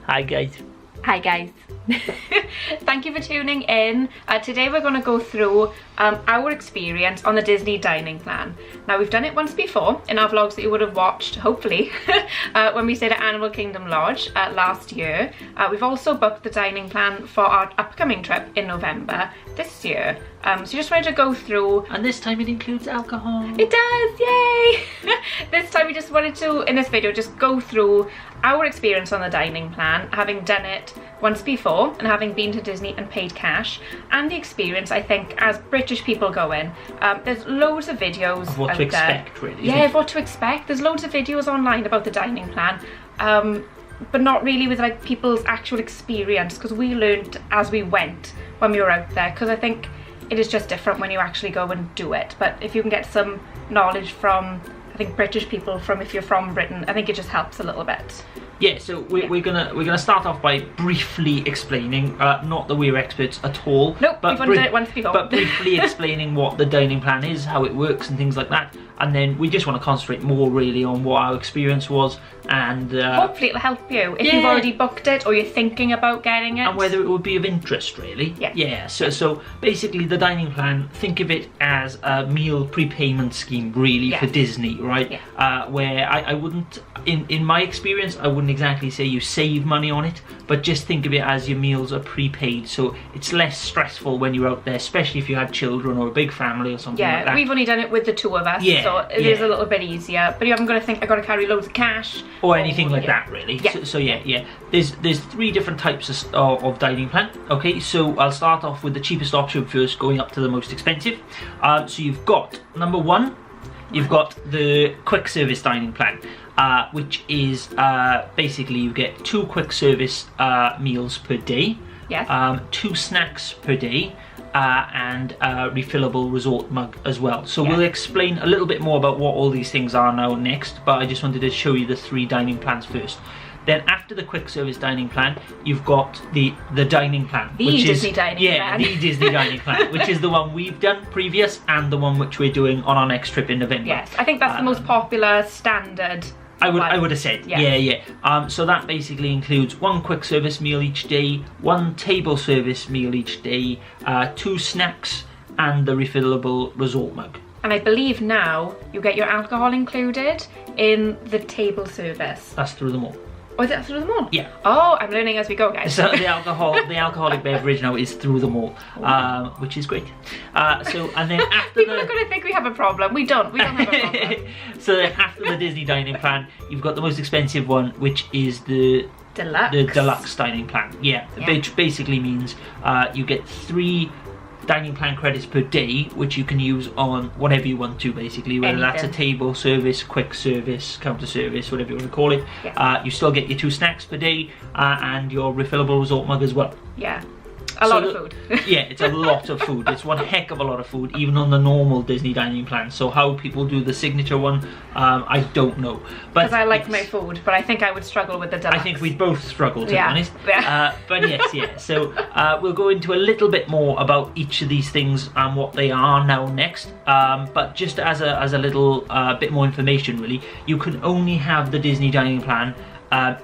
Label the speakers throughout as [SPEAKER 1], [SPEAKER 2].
[SPEAKER 1] Hi guys.
[SPEAKER 2] Hi guys. Thank you for tuning in. Today we're going to go through our experience on the Disney dining plan. Now we've done it once before in our vlogs that you would have watched, hopefully, when we stayed at Animal Kingdom Lodge last year. We've also booked the dining plan for our upcoming trip in November this year. So just wanted to go through.
[SPEAKER 1] And this time it includes alcohol.
[SPEAKER 2] It does, yay! This time we just wanted to, in this video, just go through our experience on the dining plan, having done it once before and having been to Disney and paid cash, and the experience I think as British people going. There's loads of videos
[SPEAKER 1] Of what
[SPEAKER 2] out
[SPEAKER 1] to expect,
[SPEAKER 2] there.
[SPEAKER 1] really.
[SPEAKER 2] Yeah, of what to expect. There's loads of videos online about the dining plan, but not really with like people's actual experience, because we learned as we went when we were out there, because I think it is just different when you actually go and do it. But if you can get some knowledge from, I think, British people, from if you're from Britain, I think it just helps a little bit.
[SPEAKER 1] Yeah, so we're gonna start off by briefly explaining, not that we're experts at all.
[SPEAKER 2] Nope, we've only done it once before.
[SPEAKER 1] But briefly explaining what the dining plan is, how it works and things like that. And then we just want to concentrate more really on what our experience was, and
[SPEAKER 2] hopefully it'll help you if you've already booked it or you're thinking about getting it.
[SPEAKER 1] And whether it would be of interest, really.
[SPEAKER 2] Yeah.
[SPEAKER 1] Yeah, so basically the dining plan, think of it as a meal prepayment scheme really for Disney, right?
[SPEAKER 2] Yeah.
[SPEAKER 1] Where I wouldn't, in my experience, I wouldn't exactly say you save money on it, but just think of it as your meals are prepaid, so it's less stressful when you're out there, especially if you had children or a big family or something like that.
[SPEAKER 2] Yeah, we've only done it with the two of us, so it is a little bit easier, but you haven't got to think I've got to carry loads of cash.
[SPEAKER 1] Or anything like that, really.
[SPEAKER 2] Yeah.
[SPEAKER 1] So yeah. There's three different types of dining plan. Okay, so I'll start off with the cheapest option first, going up to the most expensive. So you've got, number one, you've got the quick service dining plan, which is basically you get 2 quick service meals per day, 2 snacks per day, and a refillable resort mug as well. So we'll explain a little bit more about what all these things are now next, but I just wanted to show you the 3 dining plans first. Then after the quick service dining plan, you've got the dining plan, which is
[SPEAKER 2] Disney dining plan.
[SPEAKER 1] the Disney dining plan, which is the one we've done previous and the one which we're doing on our next trip in November.
[SPEAKER 2] Yes, I think that's the most popular standard.
[SPEAKER 1] I would have said, yeah. So that basically includes 1 quick service meal each day, 1 table service meal each day, 2 snacks, and the refillable resort mug.
[SPEAKER 2] And I believe now you get your alcohol included in the table service.
[SPEAKER 1] That's through them all.
[SPEAKER 2] Oh, is that through them all?
[SPEAKER 1] Yeah.
[SPEAKER 2] Oh, I'm learning as we go, guys.
[SPEAKER 1] So the alcoholic beverage now is through them all, which is great. So and then after
[SPEAKER 2] people are going to think we have a problem. We don't. We don't have a problem.
[SPEAKER 1] So then after the Disney dining plan, you've got the most expensive one, which is the deluxe dining plan. Yeah. Which basically means you get 3 dining plan credits per day, which you can use on whatever you want to, basically, whether that's a table service, quick service, counter service, whatever you want to call it. You still get your 2 snacks per day and your refillable resort mug as well.
[SPEAKER 2] Yeah. A lot of food.
[SPEAKER 1] Yeah, it's a lot of food. It's one heck of a lot of food, even on the normal Disney dining plan. So how people do the signature one, I don't know.
[SPEAKER 2] Because I like my food, but I think I would struggle with the deluxe.
[SPEAKER 1] I think we'd both struggle, to be honest.
[SPEAKER 2] Yeah.
[SPEAKER 1] But yes. So we'll go into a little bit more about each of these things and what they are now next. But just as a little bit more information, really, you can only have the Disney dining plan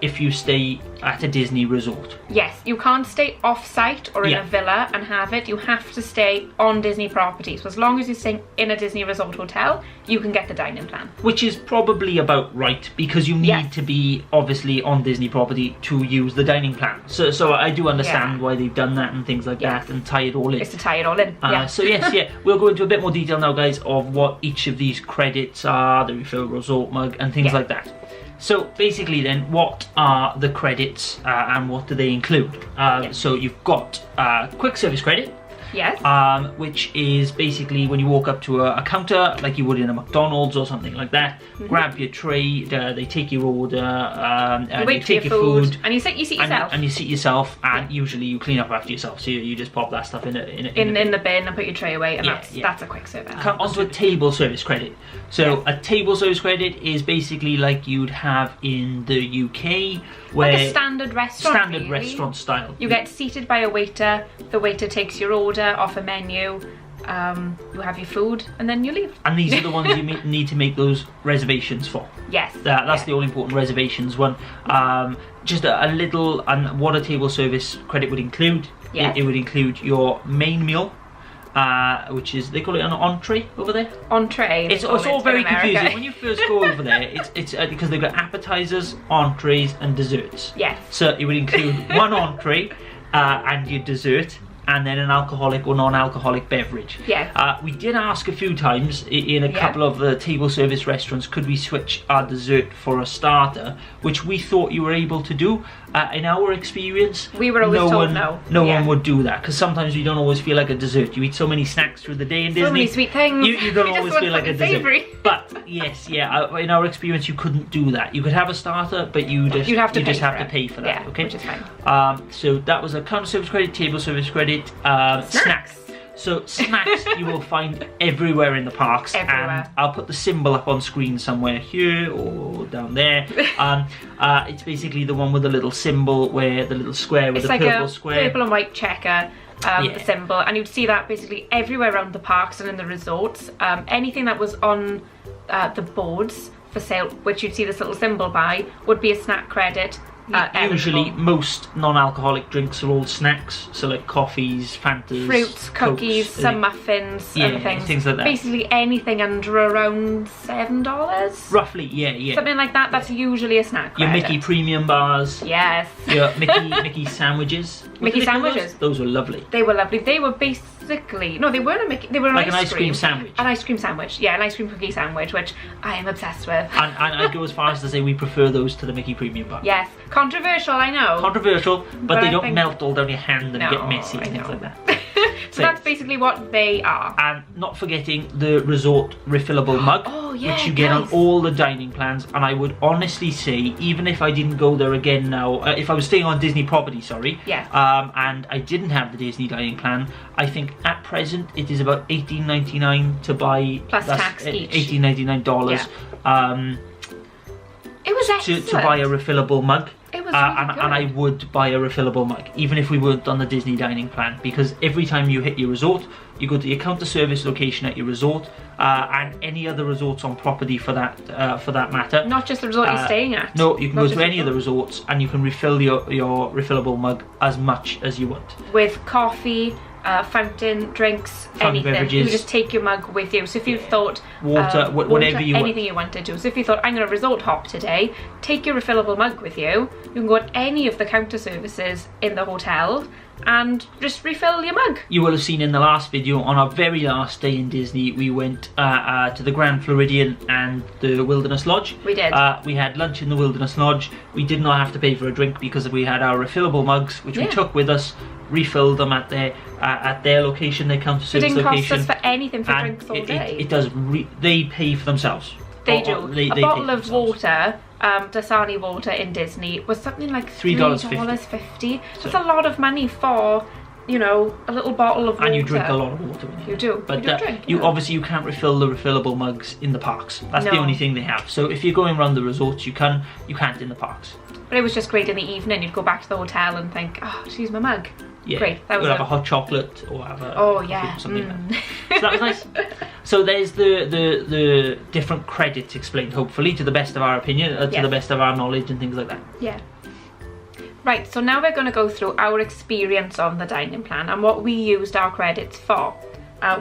[SPEAKER 1] if you stay at a Disney resort.
[SPEAKER 2] Yes, you can't stay off-site or in a villa and have it. You have to stay on Disney property. So as long as you're staying in a Disney resort hotel, you can get the dining plan.
[SPEAKER 1] Which is probably about right, because you need to be obviously on Disney property to use the dining plan. So I do understand why they've done that and things like that, and tie it all in.
[SPEAKER 2] It's to tie it all in.
[SPEAKER 1] So yes, we'll go into a bit more detail now, guys, of what each of these credits are, the refillable resort mug and things like that. So basically then, what are the credits and what do they include? So you've got quick service credit,
[SPEAKER 2] Yes.
[SPEAKER 1] Which is basically when you walk up to a counter, like you would in a McDonald's or something like that, grab your tray, they take your order,
[SPEAKER 2] you wait for your food, and you seat yourself.
[SPEAKER 1] And you seat yourself, and usually you clean up after yourself, so you just pop that stuff in
[SPEAKER 2] the bin and put your tray away, and that's a quick service.
[SPEAKER 1] Come onto a table service credit. So a table service credit is basically like you'd have in the UK, where
[SPEAKER 2] like a standard restaurant.
[SPEAKER 1] Restaurant style.
[SPEAKER 2] You get seated by a waiter. The waiter takes your order off a menu. you have your food, and then you leave.
[SPEAKER 1] And these are the ones you need to make those reservations for.
[SPEAKER 2] Yes.
[SPEAKER 1] That's the all important reservations one. Just a little, and what a table service credit would include.
[SPEAKER 2] Yes.
[SPEAKER 1] It would include your main meal, which is, they call it an entree over there.
[SPEAKER 2] Entree.
[SPEAKER 1] It's all very confusing when you first go over there. It's because they've got appetizers, entrees, and desserts.
[SPEAKER 2] Yes.
[SPEAKER 1] So it would include one entree and your dessert, and then an alcoholic or non-alcoholic beverage.
[SPEAKER 2] Yeah.
[SPEAKER 1] We did ask a few times in a couple of the table service restaurants, could we switch our dessert for a starter, which we thought you were able to do. In our experience,
[SPEAKER 2] we were always told no.
[SPEAKER 1] No one would do that, because sometimes you don't always feel like a dessert. You eat so many snacks through the day in Disney.
[SPEAKER 2] So many sweet things.
[SPEAKER 1] You don't always feel like a dessert.
[SPEAKER 2] Savory.
[SPEAKER 1] But yes, in our experience, you couldn't do that. You could have a starter, but you'd have to pay for that.
[SPEAKER 2] Yeah,
[SPEAKER 1] okay,
[SPEAKER 2] which is fine.
[SPEAKER 1] So that was a counter service credit, table service credit, snacks. So snacks you will find everywhere in the parks.
[SPEAKER 2] Everywhere.
[SPEAKER 1] And I'll put the symbol up on screen somewhere here or down there. It's basically the one with the little symbol, where the little square with the purple square.
[SPEAKER 2] It's like a purple and white checker symbol, and you'd see that basically everywhere around the parks and in the resorts. Anything that was on the boards for sale, which you'd see this little symbol by, would be a snack credit.
[SPEAKER 1] Usually most non-alcoholic drinks are all snacks, so like coffees, Fantas,
[SPEAKER 2] fruits, cookies,
[SPEAKER 1] Cokes,
[SPEAKER 2] some muffins, and
[SPEAKER 1] things like that.
[SPEAKER 2] Basically anything under around $7.
[SPEAKER 1] Roughly, yeah.
[SPEAKER 2] Something like that. That's usually a snack
[SPEAKER 1] Your
[SPEAKER 2] credit.
[SPEAKER 1] Mickey premium bars.
[SPEAKER 2] Yes.
[SPEAKER 1] Your Mickey sandwiches.
[SPEAKER 2] Mickey sandwiches.
[SPEAKER 1] Those were lovely.
[SPEAKER 2] They were lovely. They were basically, no, they weren't a Mickey. They were an
[SPEAKER 1] like
[SPEAKER 2] ice
[SPEAKER 1] an ice cream sandwich.
[SPEAKER 2] An ice cream sandwich. Yeah, an ice cream cookie sandwich, which I am obsessed with.
[SPEAKER 1] And I'd go as far as to say we prefer those to the Mickey premium bar.
[SPEAKER 2] Yes. Controversial, I know.
[SPEAKER 1] Controversial, but they don't melt all down your hand and get messy and things like that.
[SPEAKER 2] So that's basically what they are.
[SPEAKER 1] And not forgetting the resort refillable mug, which you get on all the dining plans. And I would honestly say, even if I didn't go there again now, if I was staying on Disney property, and I didn't have the Disney dining plan, I think at present it is about $18.99 to buy.
[SPEAKER 2] Plus tax each.
[SPEAKER 1] $18.99.
[SPEAKER 2] It was excellent.
[SPEAKER 1] To buy a refillable mug.
[SPEAKER 2] It was really good.
[SPEAKER 1] And I would buy a refillable mug, even if we weren't on the Disney dining plan, because every time you hit your resort, you go to your counter service location at your resort, and any other resorts on property for that matter.
[SPEAKER 2] Not just the resort you're staying at.
[SPEAKER 1] No, you can go to any of the resorts and you can refill your refillable mug as much as you want.
[SPEAKER 2] With coffee, fountain, drinks, anything.
[SPEAKER 1] Beverages.
[SPEAKER 2] You just take your mug with you. So if you thought
[SPEAKER 1] water, whatever you want.
[SPEAKER 2] Anything you wanted to. So if you thought, I'm going to resort hop today, take your refillable mug with you. You can go at any of the counter services in the hotel and just refill your mug. You
[SPEAKER 1] will have seen in the last video, on our very last day in Disney, we went to the Grand Floridian and the Wilderness Lodge.
[SPEAKER 2] We did.
[SPEAKER 1] We had lunch in the Wilderness Lodge. We did not have to pay for a drink because we had our refillable mugs, which we took with us, refilled them at their location, their counter service location.
[SPEAKER 2] It didn't cost us for anything for drinks all day.
[SPEAKER 1] It does. They pay for themselves.
[SPEAKER 2] They do. A bottle of water, Dasani water in Disney, was something like $3.50. That's a lot of money for, you know, a little bottle of water.
[SPEAKER 1] And you drink a lot of water when
[SPEAKER 2] you do.
[SPEAKER 1] But obviously you can't refill the refillable mugs in the parks. That's the only thing they have. So if you're going around the resorts, you can't in the parks.
[SPEAKER 2] But it was just great in the evening. You'd go back to the hotel and think, oh, just use my mug.
[SPEAKER 1] Yeah,
[SPEAKER 2] great. That was
[SPEAKER 1] have a hot chocolate or have a something like that. So that was nice. So there's the different credits explained, hopefully, to the best of our opinion, to the best of our knowledge and things like that.
[SPEAKER 2] Yeah. Right, so now we're going to go through our experience on the dining plan and what we used our credits for.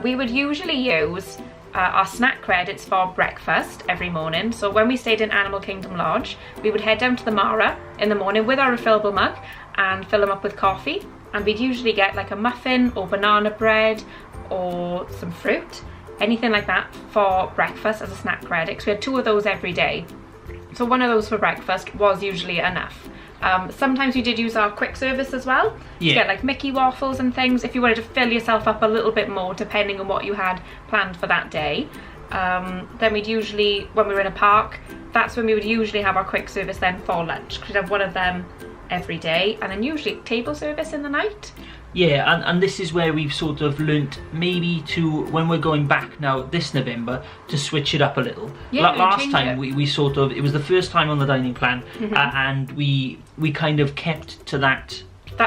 [SPEAKER 2] We would usually use our snack credits for breakfast every morning. So when we stayed in Animal Kingdom Lodge, we would head down to the Mara in the morning with our refillable mug and fill them up with coffee. And we'd usually get like a muffin or banana bread or some fruit, anything like that for breakfast as a snack credit, because we had 2 of those every day. So 1 of those for breakfast was usually enough. Sometimes we did use our quick service as well to get like Mickey waffles and things if you wanted to fill yourself up a little bit more depending on what you had planned for that day. Then we'd usually, when we were in a park, that's when we would usually have our quick service then for lunch, because we'd have 1 of them every day, and then usually table service in the night.
[SPEAKER 1] Yeah, and this is where we've sort of learnt maybe to, when we're going back now this November, to switch it up a little.
[SPEAKER 2] Yeah,
[SPEAKER 1] last time we sort of, it was the first time on the dining plan, and we kind of kept to that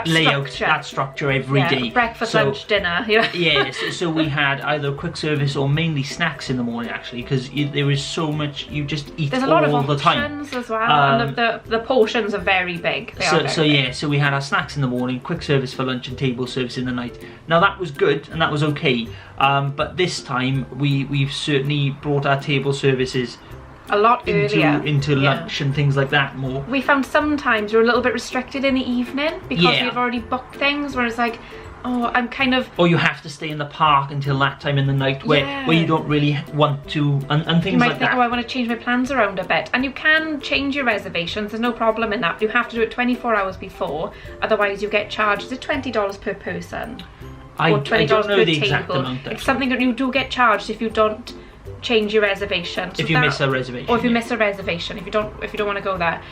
[SPEAKER 1] layout,
[SPEAKER 2] structure.
[SPEAKER 1] that structure every day.
[SPEAKER 2] Breakfast, lunch, dinner.
[SPEAKER 1] Yeah, so we had either quick service or mainly snacks in the morning, actually, because there is so much, you just eat
[SPEAKER 2] There's a lot
[SPEAKER 1] all
[SPEAKER 2] of
[SPEAKER 1] the time.
[SPEAKER 2] options as well, and the portions are very big.
[SPEAKER 1] So we had our snacks in the morning, quick service for lunch, and table service in the night. Now that was good and that was okay, but this time we've certainly brought our table services
[SPEAKER 2] a lot earlier
[SPEAKER 1] into lunch and things like that more.
[SPEAKER 2] We found sometimes you're a little bit restricted in the evening because you've already booked things, whereas like, oh, I'm kind of...
[SPEAKER 1] Or you have to stay in the park until that time in the night where you don't really want to, and things like that.
[SPEAKER 2] You might think, oh, I want to change my plans around a bit. And you can change your reservations, there's no problem in that. But you have to do it 24 hours before, otherwise you get charged. Is it $20 per person? Or $20
[SPEAKER 1] I don't know
[SPEAKER 2] per
[SPEAKER 1] the
[SPEAKER 2] table?
[SPEAKER 1] exact amount.
[SPEAKER 2] It's something that you do get charged if you don't change your reservation. So
[SPEAKER 1] if you miss a reservation.
[SPEAKER 2] Or if you miss a reservation, if you don't want to go there.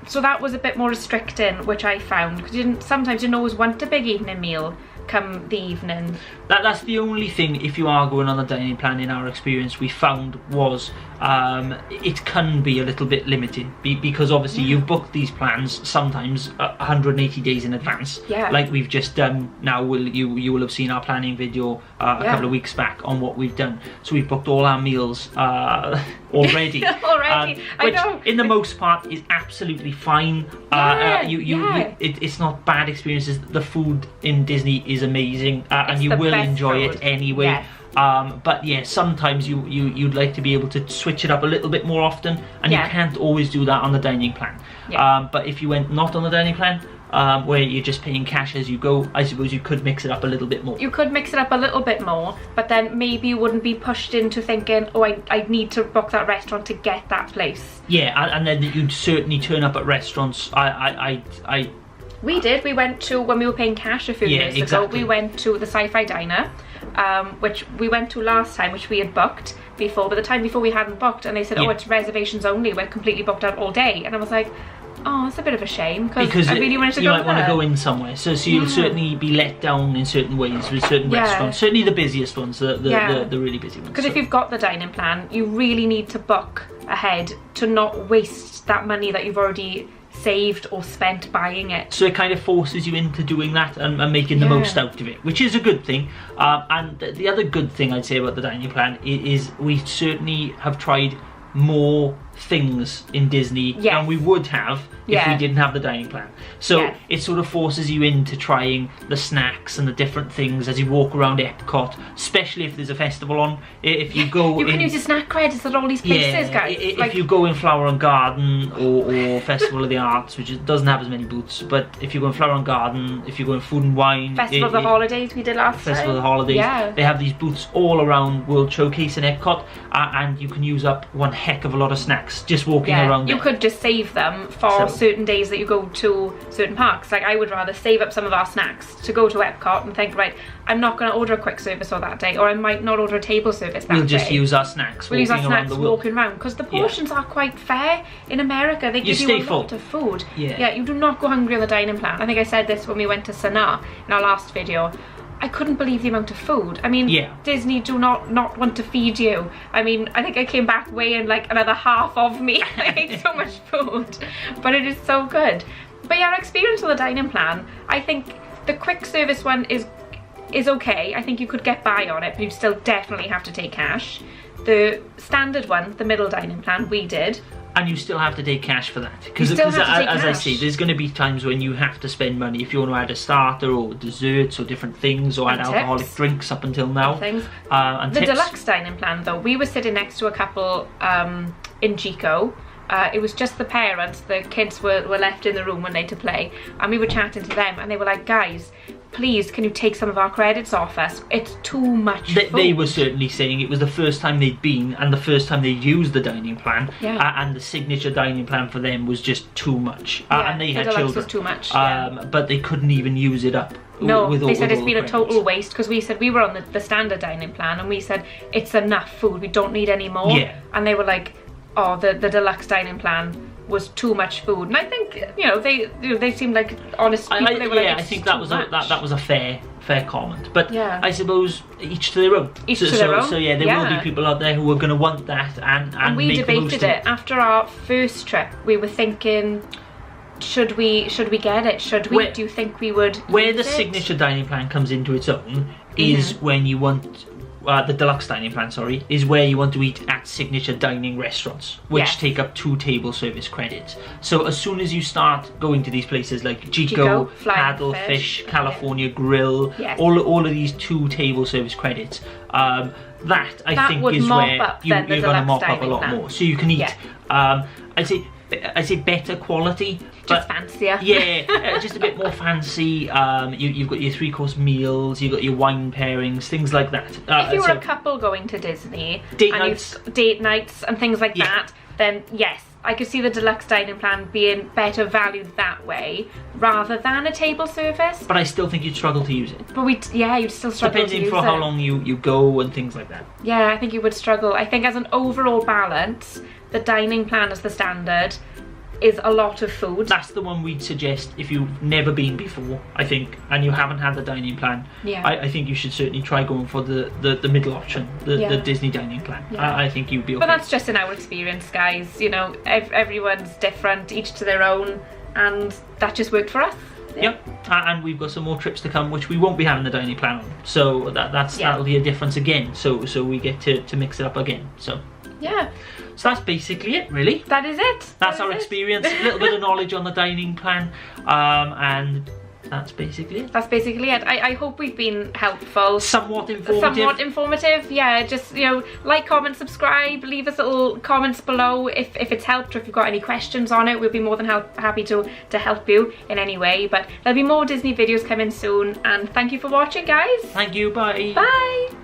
[SPEAKER 2] So that was a bit more restricting, which I found, because sometimes you didn't always want a big evening meal come the evening.
[SPEAKER 1] That's the only thing, if you are going on a dining plan, in our experience we found was it can be a little bit limited because obviously you've booked these plans sometimes 180 days in advance, like we've just done now. You will have seen our planning video a couple of weeks back on what we've done. So we've booked all our meals already.
[SPEAKER 2] I know.
[SPEAKER 1] In the most part is absolutely fine. It's not bad experiences. The food in Disney is amazing, and you will enjoy it anyway. But yeah, sometimes you'd like to be able to switch it up a little bit more often, and you can't always do that on the dining plan. But if you went not on the dining plan, where you're just paying cash as you go, I suppose you could mix it up a little bit more.
[SPEAKER 2] You could mix it up a little bit more, but then maybe you wouldn't be pushed into thinking, oh, I need to book that restaurant to get that place.
[SPEAKER 1] Yeah, and then you'd certainly turn up at restaurants.
[SPEAKER 2] We did. We went to, when we were paying cash a few years ago, we went to the Sci-Fi Diner, which we went to last time, which we had booked before, but the time before we hadn't booked, and they said, oh, it's reservations only, we're completely booked out all day. And I was like, oh, it's a bit of a shame, because I really wanted to go there.
[SPEAKER 1] You might want to go in somewhere, so you'll certainly be let down in certain ways with certain restaurants, certainly the busiest ones, the really busy ones.
[SPEAKER 2] Because if you've got the dining plan, you really need to book ahead to not waste that money that you've already saved or spent buying it.
[SPEAKER 1] So it kind of forces you into doing that and making the most out of it, which is a good thing. And the other good thing I'd say about the dining plan is we certainly have tried more things in Disney than we would have if we didn't have the dining plan. So it sort of forces you into trying the snacks and the different things as you walk around Epcot, especially if there's a festival on. If you go
[SPEAKER 2] you can use your snack credits at all these places, guys.
[SPEAKER 1] If you go in Flower and Garden or Festival of the Arts, which doesn't have as many booths, but if you go in Flower and Garden, if you go in Food and Wine,
[SPEAKER 2] Festival of the Holidays we did last time.
[SPEAKER 1] Festival of the Holidays, they have these booths all around World Showcase in Epcot, and you can use up one heck of a lot of snacks just walking around there.
[SPEAKER 2] You could just save them for certain days that you go to certain parks. Like, I would rather save up some of our snacks to go to Epcot and think, right, I'm not going to order a quick service on that day, or I might not order a table service that day.
[SPEAKER 1] We'll just use our snacks walking around the world.
[SPEAKER 2] Walking around, because the portions are quite fair in America. They give you a lot of food. You do not go hungry on the dining plan. I think I said this when we went to Sanaa in our last video. I couldn't believe the amount of food. I mean, Disney do not want to feed you. I mean, I think I came back weighing like another half of me. I ate so much food, but it is so good. But yeah, our experience with the dining plan, I think the quick service one is okay. I think you could get by on it, but you still definitely have to take cash. The standard one, the middle dining plan, we did.
[SPEAKER 1] And you still have to take cash for that, because as I say, there's going to be times when you have to spend money if you want to add a starter or desserts or different things, or add alcoholic drinks up until now. And
[SPEAKER 2] the deluxe dining plan, though, we were sitting next to a couple in Chico. It was just the parents. The kids were left in the room when they had to play, and we were chatting to them, and they were like, guys, please, can you take some of our credits off us? It's too much food.
[SPEAKER 1] They were certainly saying it was the first time they'd been and the first time they'd used the dining plan, and the signature dining plan for them was just too much. And they had children. Was too much. But they couldn't even use it up.
[SPEAKER 2] No, they said it's been a total waste, because we said we were on the standard dining plan, and we said it's enough food, we don't need any more. And they were like, oh, the deluxe dining plan was too much food. And I think, you know, they seemed like honest people. They were like,
[SPEAKER 1] I think that was a fair comment. But I suppose each to their own. So yeah, there will be people out there who are going to want that, and we
[SPEAKER 2] debated it after our first trip. We were thinking, should we get it? Should we? Do you think we would?
[SPEAKER 1] Where the
[SPEAKER 2] use it?
[SPEAKER 1] signature dining plan comes into its own is when you want the deluxe dining plan. Sorry, is where you want to eat at signature dining restaurants, which take up 2 table service credits. So as soon as you start going to these places like Chico, Paddlefish, California Grill, all of these 2 table service credits. That I think is where you're going to mop up a lot more. So you can eat. I'd say better quality,
[SPEAKER 2] just fancier.
[SPEAKER 1] Yeah, just a bit more fancy. You've got your 3-course meals, you've got your wine pairings, things like that.
[SPEAKER 2] If you were a couple going to Disney,
[SPEAKER 1] date nights
[SPEAKER 2] and things like that, then yes, I could see the deluxe dining plan being better valued that way rather than a table service.
[SPEAKER 1] But I still think you'd struggle to use it.
[SPEAKER 2] But you'd still struggle
[SPEAKER 1] depending
[SPEAKER 2] to use
[SPEAKER 1] for how long you go and things like that.
[SPEAKER 2] Yeah, I think you would struggle. I think as an overall balance, the dining plan as the standard is a lot of food.
[SPEAKER 1] That's the one we'd suggest if you've never been before, I think, and you haven't had the dining plan. I think you should certainly try going for the middle option, the Disney dining plan. I think you'd be okay.
[SPEAKER 2] But that's just in our experience, guys. You know, everyone's different, each to their own, and that just worked for us.
[SPEAKER 1] Yep, and we've got some more trips to come which we won't be having the dining plan on, so that'll be a difference again, so we get to mix it up again. So that's basically it, really.
[SPEAKER 2] That is it.
[SPEAKER 1] That's our experience, a little bit of knowledge on the dining plan, and that's basically it. That's basically it.
[SPEAKER 2] I hope we've been helpful.
[SPEAKER 1] Somewhat informative.
[SPEAKER 2] Yeah, just, you know, like, comment, subscribe, leave us little comments below if it's helped, or if you've got any questions on it. We'll be more than happy to help you in any way. But there'll be more Disney videos coming soon, and thank you for watching, guys.
[SPEAKER 1] Thank you, bye.
[SPEAKER 2] Bye.